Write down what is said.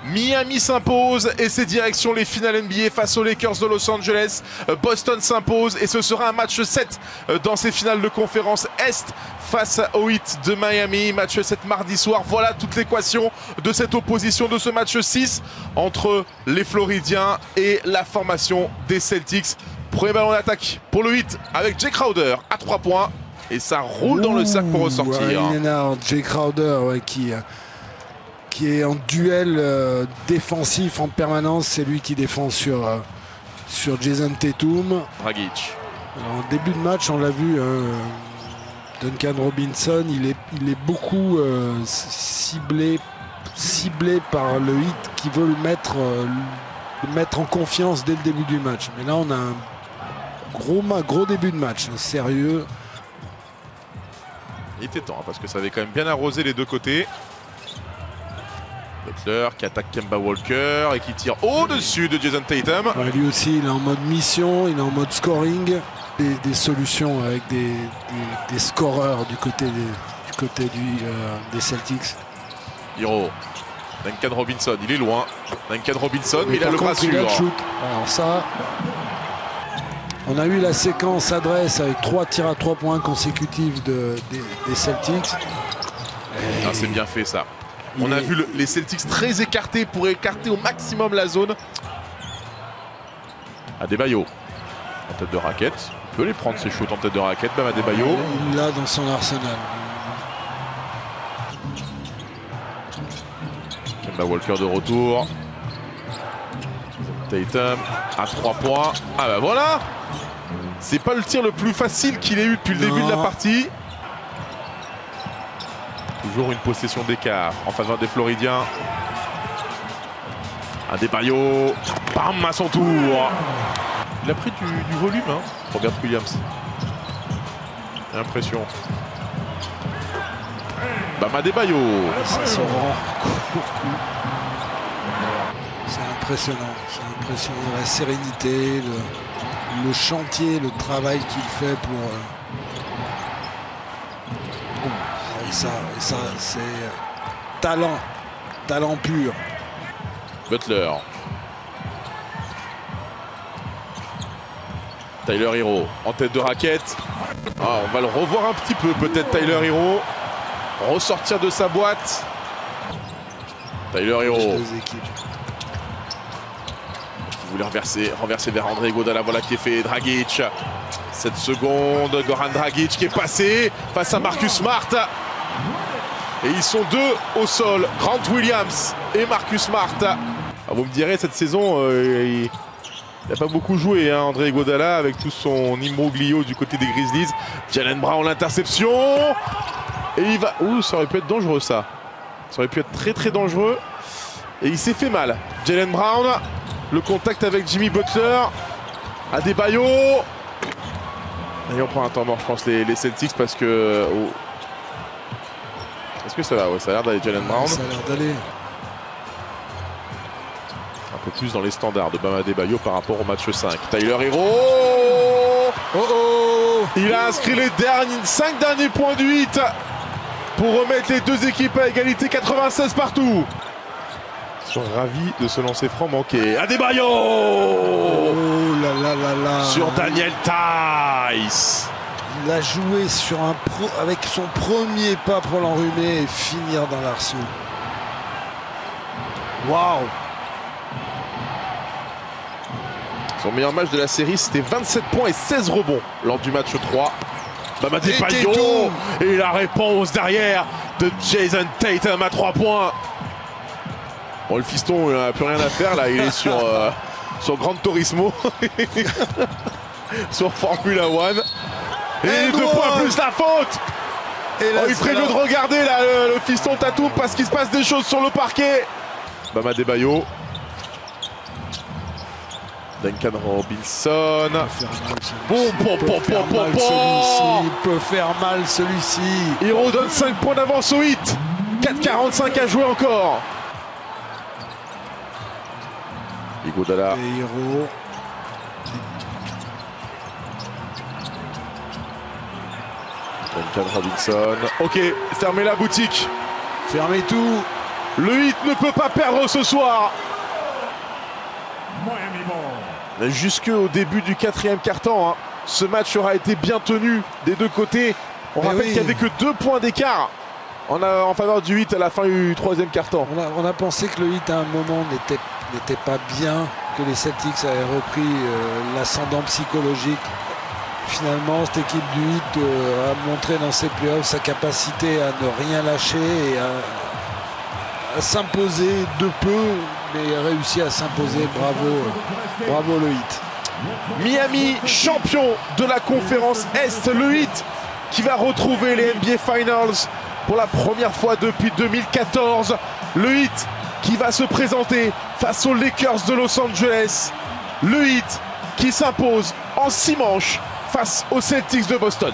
Miami s'impose et c'est direction les finales NBA face aux Lakers de Los Angeles. Boston s'impose et ce sera un match 7 dans ces finales de conférence Est face au Heat de Miami. Match 7 mardi soir. Voilà toute l'équation de cette opposition de ce match 6 entre les Floridiens et la formation des Celtics. Premier ballon d'attaque pour le Heat avec Jae Crowder à 3 points et ça roule dans le sac pour ressortir. Jae Crowder qui est en duel défensif en permanence. C'est lui qui défend sur Jason Tatum. Dragic. Alors, en début de match, on l'a vu, Duncan Robinson, il est beaucoup ciblé par le Heat qui veut le mettre en confiance dès le début du match. Mais là, on a un gros début de match, sérieux. Il était temps parce que ça avait quand même bien arrosé les deux côtés. Butler qui attaque Kemba Walker et qui tire au-dessus de Jason Tatum. Ouais, lui aussi, il est en mode mission, il est en mode scoring. Des solutions avec des scoreurs du côté des Celtics. Hero. Duncan Robinson, il est loin. Duncan Robinson, mais il a le bras sûr. Alors ça, on a eu la séquence adresse avec 3 tirs à 3 points consécutifs des Celtics. Ah, c'est bien fait ça. On a vu les Celtics très écartés pour écarter au maximum la zone. Adebayo en tête de raquette. Il peut les prendre ses shoots en tête de raquette. Bam Adebayo. Il l'a dans son arsenal. Kemba Walker de retour. Tatum à 3 points. Ah bah voilà. C'est pas le tir le plus facile qu'il ait eu depuis le début de la partie. Toujours une possession d'écart en faveur des Floridiens. Adebayo, bam, à son tour. Il a pris du volume, hein, Robert Williams. J'ai l'impression. Bam Adebayo. Ça se rend. C'est impressionnant. C'est impressionnant. La sérénité, le chantier, le travail qu'il fait pour... Et ça c'est talent pur. Butler. Tyler Hero en tête de raquette. Ah, on va le revoir un petit peu peut-être Tyler Hero. Ressortir de sa boîte. Tyler Hero. Qui voulait renverser vers André Iguodala. Voilà qui est fait. Dragic. 7 secondes. Goran Dragic qui est passé face à Marcus Smart. Et ils sont deux au sol. Grant Williams et Marcus Smart. Ah, vous me direz, cette saison, il n'a pas beaucoup joué, hein, André Iguodala, avec tout son imbroglio du côté des Grizzlies. Jaylen Brown, l'interception. Et il va... Ouh, ça aurait pu être dangereux, ça. Ça aurait pu être très, très dangereux. Et il s'est fait mal. Jaylen Brown, le contact avec Jimmy Butler. Adebayo. Et on prend un temps mort, je pense, les Celtics, parce que... Oh. Est-ce que ça va? Ouais, ça a l'air d'aller, Jaylen Brown. Ça a l'air d'aller. Un peu plus dans les standards de Bam Adebayo par rapport au match 5. Tyler Hero. Il a inscrit les 5 derniers points du Heat pour remettre les deux équipes à égalité, 96 partout. Ils sont ravis de se lancer franc manqué. Adebayo. Oh là là là là. Sur Daniel Theis. Il a joué avec son premier pas pour l'enrhumer et finir dans l'arceau. Waouh! Son meilleur match de la série, c'était 27 points et 16 rebonds lors du match 3. Bam Adebayo et la réponse derrière de Jason Tatum à 3 points. Bon, le fiston, il n'a plus rien à faire là, il est sur Gran Turismo. Sur Formula One. Et 2 points plus la faute. Et là, il ferait mieux de regarder là, le fiston Tatum parce qu'il se passe des choses sur le parquet. Bam Adebayo. Duncan Robinson. Il peut faire mal celui-ci. Hero donne 5 points d'avance au Heat. 4,45 à jouer encore. Iguodala. Et Hero. Duncan Robinson. Ok, fermez la boutique. Fermez tout. Le Heat ne peut pas perdre ce soir. Jusqu'au début du 4e quart-temps, hein, ce match aura été bien tenu des deux côtés. On rappelle qu'il n'y avait que 2 points d'écart en faveur du Heat à la fin du 3e quart-temps. On a pensé que le Heat à un moment n'était pas bien, que les Celtics avaient repris l'ascendant psychologique. Finalement, cette équipe du Heat a montré dans ses playoffs sa capacité à ne rien lâcher et à s'imposer de peu, mais a réussi à s'imposer. Bravo le Heat. Miami, champion de la conférence Est, le Heat qui va retrouver les NBA Finals pour la première fois depuis 2014. Le Heat qui va se présenter face aux Lakers de Los Angeles. Le Heat qui s'impose en 6 manches face aux Celtics de Boston.